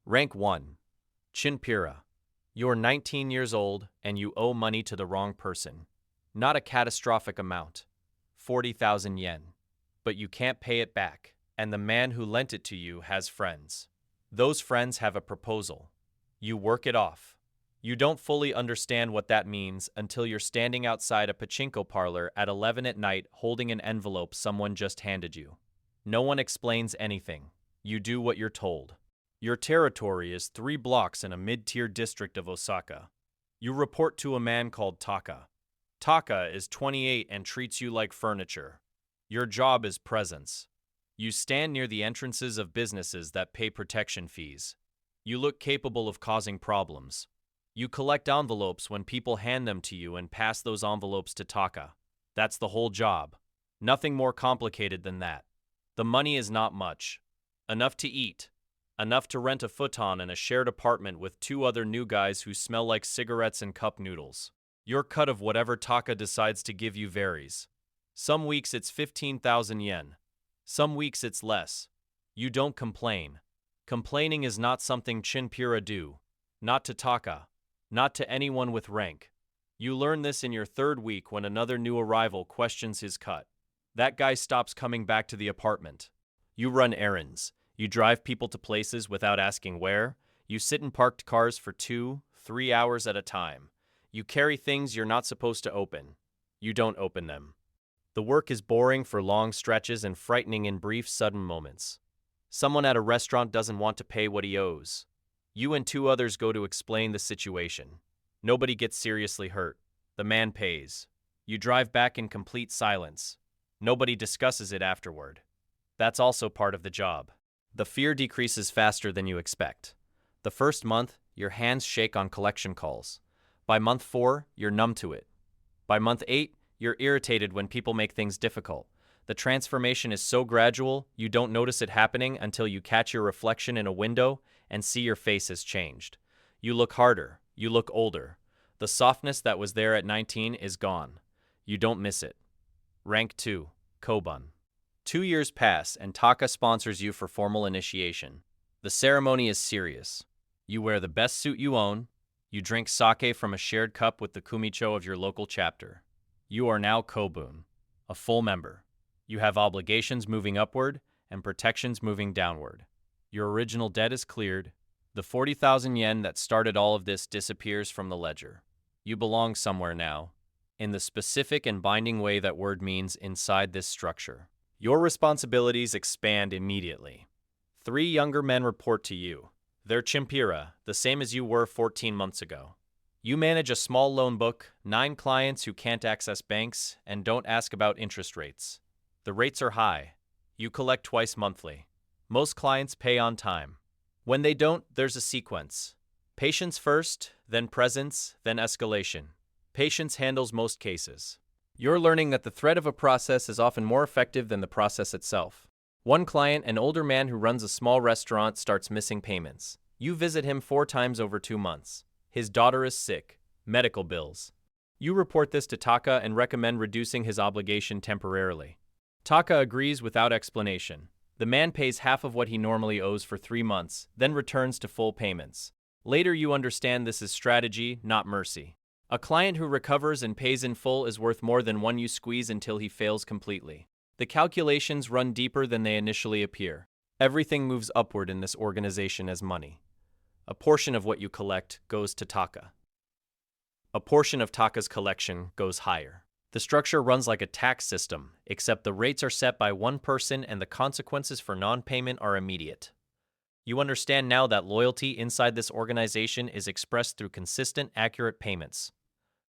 Rank 1. Chinpira. You're 19 years old and you owe money to the wrong person. Not a catastrophic amount, 40,000 yen. But you can't pay it back, and the man who lent it to you has friends. Those friends have a proposal. You work it off. You don't fully understand what that means until you're standing outside a pachinko parlor at 11 at night holding an envelope someone just handed you. No one explains anything. You do what you're told. Your territory is 3 blocks in a mid-tier district of Osaka. You report to a man called Taka. Taka is 28 and treats you like furniture. Your job is presence. You stand near the entrances of businesses that pay protection fees. You look capable of causing problems. You collect envelopes when people hand them to you and pass those envelopes to Taka. That's the whole job. Nothing more complicated than that. The money is not much. Enough to eat. Enough to rent a futon in a shared apartment with 2 other new guys who smell like cigarettes and cup noodles. Your cut of whatever Taka decides to give you varies. Some weeks it's 15,000 yen. Some weeks it's less. You don't complain. Complaining is not something Chinpira do. Not to Taka. Not to anyone with rank. You learn this in your 3rd week when another new arrival questions his cut. That guy stops coming back to the apartment. You run errands. You drive people to places without asking where. You sit in parked cars for 2-3 hours at a time. You carry things you're not supposed to open. You don't open them. The work is boring for long stretches and frightening in brief, sudden moments. Someone at a restaurant doesn't want to pay what he owes. You and 2 others go to explain the situation. Nobody gets seriously hurt. The man pays. You drive back in complete silence. Nobody discusses it afterward. That's also part of the job. The fear decreases faster than you expect. The first month, your hands shake on collection calls. By month 4, you're numb to it. By month 8, you're irritated when people make things difficult. The transformation is so gradual, you don't notice it happening until you catch your reflection in a window and see your face has changed. You look harder. You look older. The softness that was there at 19 is gone. You don't miss it. Rank 2. Kobun. 2 years pass and Taka sponsors you for formal initiation. The ceremony is serious. You wear the best suit you own. You drink sake from a shared cup with the Kumicho of your local chapter. You are now Kobun, a full member. You have obligations moving upward and protections moving downward. Your original debt is cleared. The 40,000 yen that started all of this disappears from the ledger. You belong somewhere now, in the specific and binding way that word means inside this structure. Your responsibilities expand immediately. 3 younger men report to you. They're Chinpira, the same as you were 14 months ago. You manage a small loan book, 9 clients who can't access banks, and don't ask about interest rates. The rates are high. You collect twice monthly. Most clients pay on time. When they don't, there's a sequence. Patience first, then presence, then escalation. Patience handles most cases. You're learning that the thread of a process is often more effective than the process itself. One client, an older man who runs a small restaurant, starts missing payments. You visit him 4 times over 2 months. His daughter is sick. Medical bills. You report this to Taka and recommend reducing his obligation temporarily. Taka agrees without explanation. The man pays half of what he normally owes for 3 months, then returns to full payments. Later you understand this is strategy, not mercy. A client who recovers and pays in full is worth more than one you squeeze until he fails completely. The calculations run deeper than they initially appear. Everything moves upward in this organization as money. A portion of what you collect goes to Taka. A portion of Taka's collection goes higher. The structure runs like a tax system, except the rates are set by one person and the consequences for non-payment are immediate. You understand now that loyalty inside this organization is expressed through consistent, accurate payments.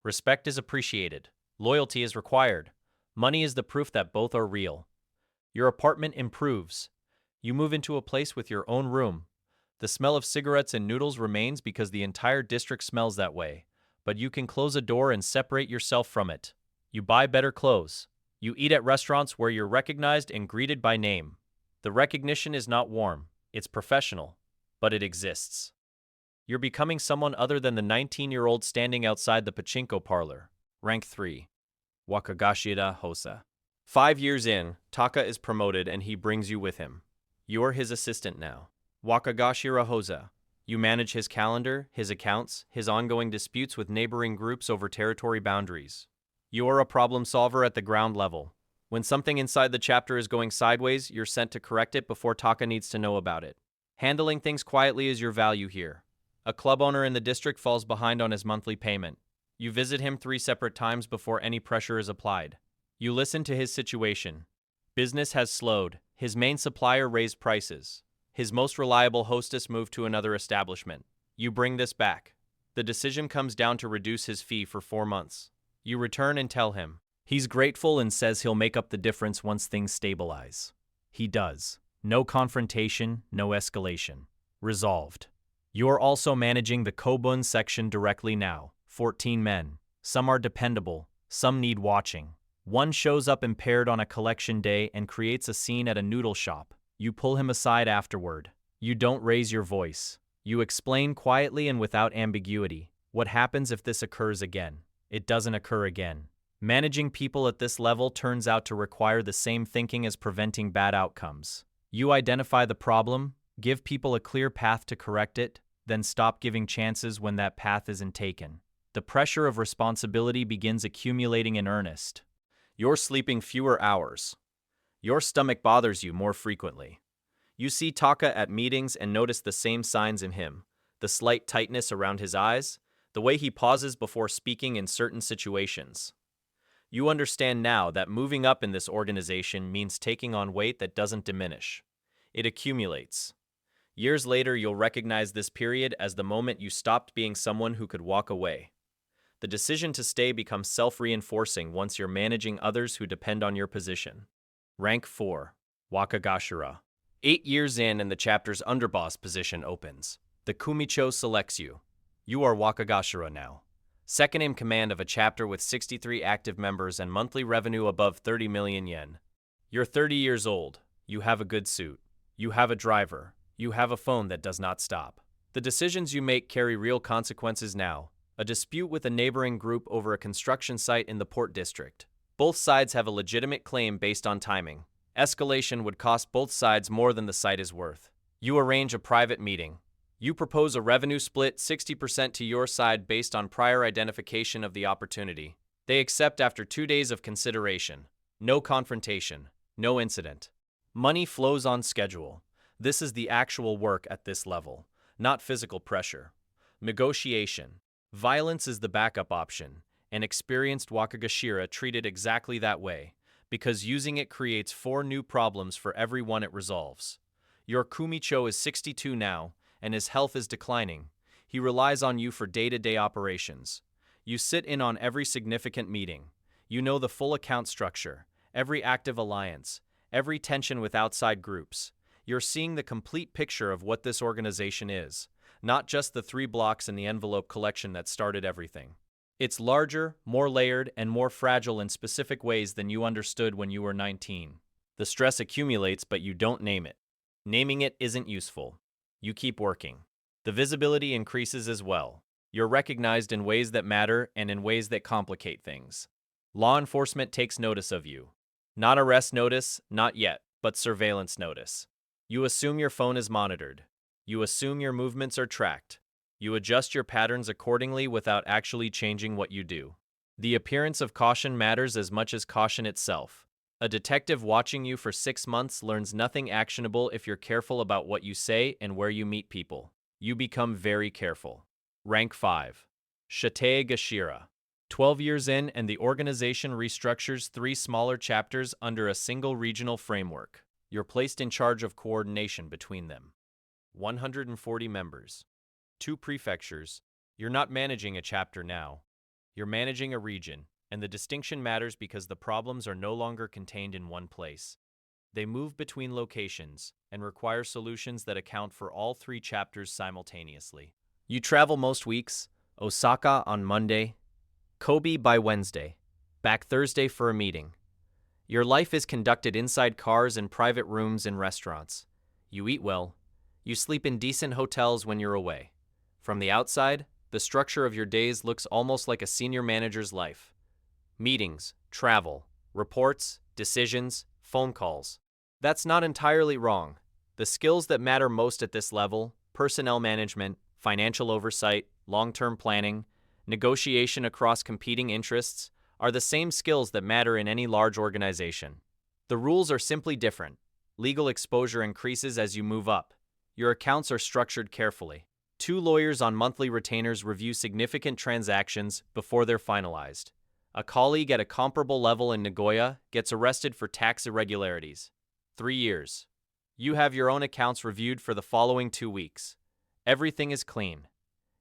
Respect is appreciated. Loyalty is required. Money is the proof that both are real. Your apartment improves. You move into a place with your own room. The smell of cigarettes and noodles remains because the entire district smells that way, but you can close a door and separate yourself from it. You buy better clothes. You eat at restaurants where you're recognized and greeted by name. The recognition is not warm. It's professional, but it exists. You're becoming someone other than the 19-year-old standing outside the pachinko parlor. Rank 3. Wakagashira-hosa. 5 years in, Taka is promoted and he brings you with him. You're his assistant now. Wakagashira-hosa. You manage his calendar, his accounts, his ongoing disputes with neighboring groups over territory boundaries. You are a problem solver at the ground level. When something inside the chapter is going sideways, you're sent to correct it before Taka needs to know about it. Handling things quietly is your value here. A club owner in the district falls behind on his monthly payment. You visit him 3 separate times before any pressure is applied. You listen to his situation. Business has slowed. His main supplier raised prices. His most reliable hostess moved to another establishment. You bring this back. The decision comes down to reduce his fee for 4 months. You return and tell him. He's grateful and says he'll make up the difference once things stabilize. He does. No confrontation, no escalation. Resolved. You're also managing the Kobun section directly now. 14 men. Some are dependable, some need watching. One shows up impaired on a collection day and creates a scene at a noodle shop. You pull him aside afterward. You don't raise your voice. You explain quietly and without ambiguity. What happens if this occurs again? It doesn't occur again. Managing people at this level turns out to require the same thinking as preventing bad outcomes. You identify the problem, give people a clear path to correct it, then stop giving chances when that path isn't taken. The pressure of responsibility begins accumulating in earnest. You're sleeping fewer hours. Your stomach bothers you more frequently. You see Taka at meetings and notice the same signs in him, the slight tightness around his eyes, the way he pauses before speaking in certain situations. You understand now that moving up in this organization means taking on weight that doesn't diminish. It accumulates. Years later, you'll recognize this period as the moment you stopped being someone who could walk away. The decision to stay becomes self-reinforcing once you're managing others who depend on your position. Rank 4. Wakagashira. 8 years in and the chapter's underboss position opens. The Kumicho selects you. You are Wakagashira now. Second in command of a chapter with 63 active members and monthly revenue above 30 million yen. You're 30 years old. You have a good suit. You have a driver. You have a phone that does not stop. The decisions you make carry real consequences now. A dispute with a neighboring group over a construction site in the port district. Both sides have a legitimate claim based on timing. Escalation would cost both sides more than the site is worth. You arrange a private meeting. You propose a revenue split 60% to your side based on prior identification of the opportunity. They accept after 2 days of consideration. No confrontation. No incident. Money flows on schedule. This is the actual work at this level, not physical pressure. Negotiation. Violence is the backup option, and experienced Wakagashira treat it exactly that way, because using it creates 4 new problems for every one it resolves. Your Kumicho is 62 now, and his health is declining. He relies on you for day-to-day operations. You sit in on every significant meeting. You know the full account structure, every active alliance, every tension with outside groups. You're seeing the complete picture of what this organization is, not just the 3 blocks in the envelope collection that started everything. It's larger, more layered, and more fragile in specific ways than you understood when you were 19. The stress accumulates, but you don't name it. Naming it isn't useful. You keep working. The visibility increases as well. You're recognized in ways that matter and in ways that complicate things. Law enforcement takes notice of you. Not arrest notice, not yet, but surveillance notice. You assume your phone is monitored. You assume your movements are tracked. You adjust your patterns accordingly without actually changing what you do. The appearance of caution matters as much as caution itself. A detective watching you for 6 months learns nothing actionable if you're careful about what you say and where you meet people. You become very careful. Rank 5. Shatei-gashira. 12 years in and the organization restructures 3 smaller chapters under a single regional framework. You're placed in charge of coordination between them. 140 members. 2 prefectures. You're not managing a chapter now. You're managing a region, and the distinction matters because the problems are no longer contained in one place. They move between locations and require solutions that account for all 3 chapters simultaneously. You travel most weeks, Osaka on Monday, Kobe by Wednesday, back Thursday for a meeting. Your life is conducted inside cars and private rooms in restaurants. You eat well. You sleep in decent hotels when you're away. From the outside, the structure of your days looks almost like a senior manager's life. Meetings, travel, reports, decisions, phone calls. That's not entirely wrong. The skills that matter most at this level, personnel management, financial oversight, long-term planning, negotiation across competing interests are the same skills that matter in any large organization. The rules are simply different. Legal exposure increases as you move up. Your accounts are structured carefully. 2 lawyers on monthly retainers review significant transactions before they're finalized. A colleague at a comparable level in Nagoya gets arrested for tax irregularities. 3 years. You have your own accounts reviewed for the following 2 weeks. Everything is clean.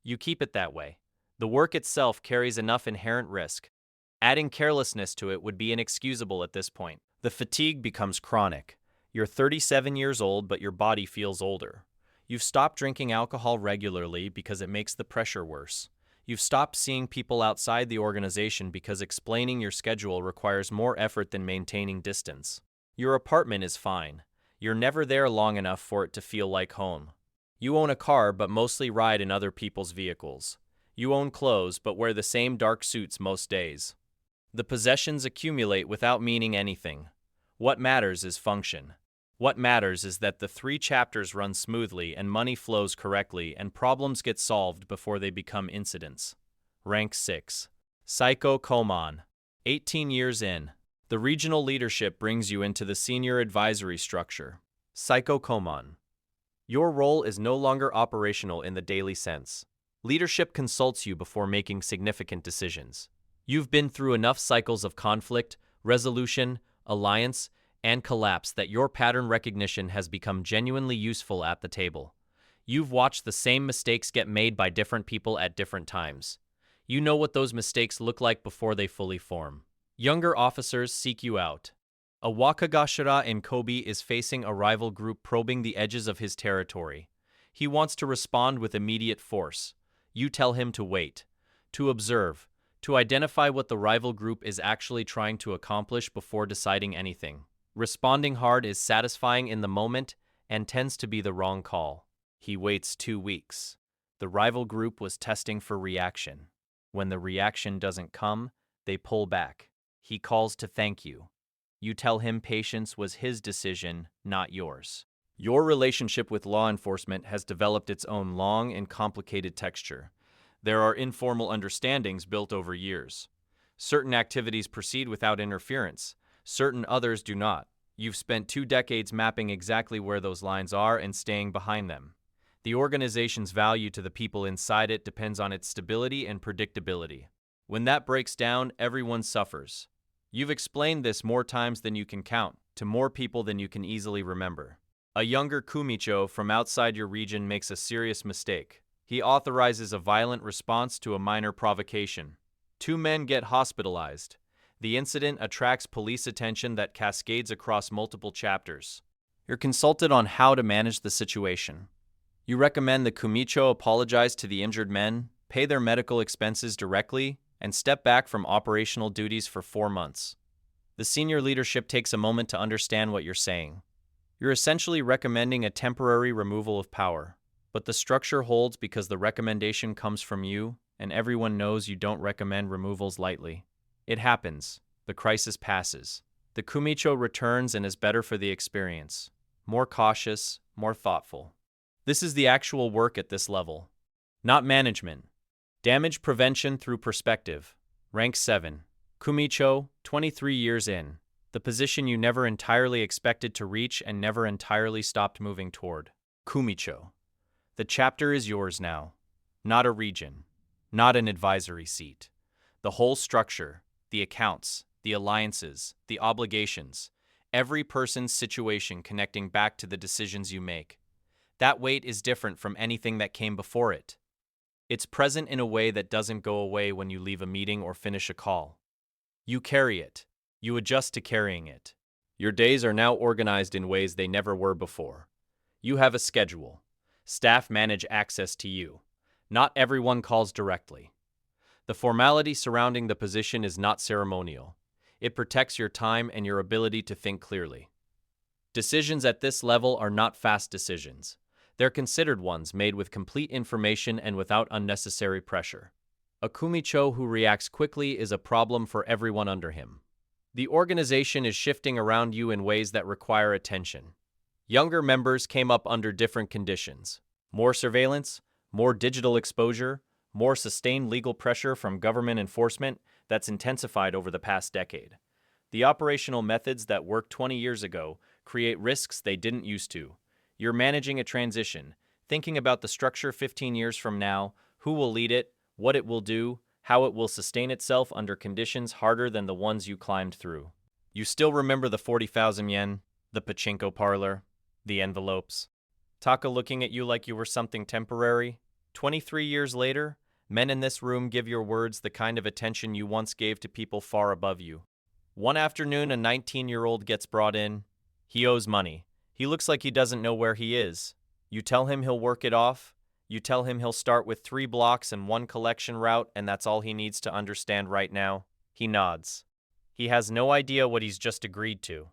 You keep it that way. The work itself carries enough inherent risk. Adding carelessness to it would be inexcusable at this point. The fatigue becomes chronic. You're 37 years old, but your body feels older. You've stopped drinking alcohol regularly because it makes the pressure worse. You've stopped seeing people outside the organization because explaining your schedule requires more effort than maintaining distance. Your apartment is fine. You're never there long enough for it to feel like home. You own a car but mostly ride in other people's vehicles. You own clothes but wear the same dark suits most days. The possessions accumulate without meaning anything. What matters is function. What matters is that the 3 chapters run smoothly and money flows correctly and problems get solved before they become incidents. Rank 6. Saiko-komon. 18 years in. The regional leadership brings you into the senior advisory structure. Saiko-komon. Your role is no longer operational in the daily sense. Leadership consults you before making significant decisions. You've been through enough cycles of conflict, resolution, alliance, and collapse that your pattern recognition has become genuinely useful at the table. You've watched the same mistakes get made by different people at different times. You know what those mistakes look like before they fully form. Younger officers seek you out. A Wakagashira in Kobe is facing a rival group probing the edges of his territory. He wants to respond with immediate force. You tell him to wait, to observe, to identify what the rival group is actually trying to accomplish before deciding anything. Responding hard is satisfying in the moment and tends to be the wrong call. He waits 2 weeks. The rival group was testing for reaction. When the reaction doesn't come, they pull back. He calls to thank you. You tell him patience was his decision, not yours. Your relationship with law enforcement has developed its own long and complicated texture. There are informal understandings built over years. Certain activities proceed without interference. Certain others do not. You've spent 2 decades mapping exactly where those lines are and staying behind them. The organization's value to the people inside it depends on its stability and predictability. When that breaks down, everyone suffers. You've explained this more times than you can count, to more people than you can easily remember. A younger Kumicho from outside your region makes a serious mistake. He authorizes a violent response to a minor provocation. 2 men get hospitalized. The incident attracts police attention that cascades across multiple chapters. You're consulted on how to manage the situation. You recommend the Kumicho apologize to the injured men, pay their medical expenses directly, and step back from operational duties for 4 months. The senior leadership takes a moment to understand what you're saying. You're essentially recommending a temporary removal of power, but the structure holds because the recommendation comes from you, and everyone knows you don't recommend removals lightly. It happens. The crisis passes. The Kumicho returns and is better for the experience. More cautious, more thoughtful. This is the actual work at this level. Not management. Damage prevention through perspective. Rank 7. Kumicho, 23 years in. The position you never entirely expected to reach and never entirely stopped moving toward. Kumicho. The chapter is yours now. Not a region. Not an advisory seat. The whole structure. The accounts, the alliances, the obligations, every person's situation connecting back to the decisions you make. That weight is different from anything that came before it. It's present in a way that doesn't go away when you leave a meeting or finish a call. You carry it. You adjust to carrying it. Your days are now organized in ways they never were before. You have a schedule. Staff manage access to you. Not everyone calls directly. The formality surrounding the position is not ceremonial. It protects your time and your ability to think clearly. Decisions at this level are not fast decisions. They're considered ones made with complete information and without unnecessary pressure. A Kumicho who reacts quickly is a problem for everyone under him. The organization is shifting around you in ways that require attention. Younger members came up under different conditions. More surveillance, more digital exposure, more sustained legal pressure from government enforcement that's intensified over the past decade. The operational methods that worked 20 years ago create risks they didn't used to. You're managing a transition, thinking about the structure 15 years from now, who will lead it, what it will do, how it will sustain itself under conditions harder than the ones you climbed through. You still remember the 40,000 yen, the pachinko parlor, the envelopes. Taka looking at you like you were something temporary. 23 years later, men in this room give your words the kind of attention you once gave to people far above you. One afternoon, a 19-year-old gets brought in. He owes money. He looks like he doesn't know where he is. You tell him he'll work it off. You tell him he'll start with 3 blocks and 1 collection route, and that's all he needs to understand right now. He nods. He has no idea what he's just agreed to.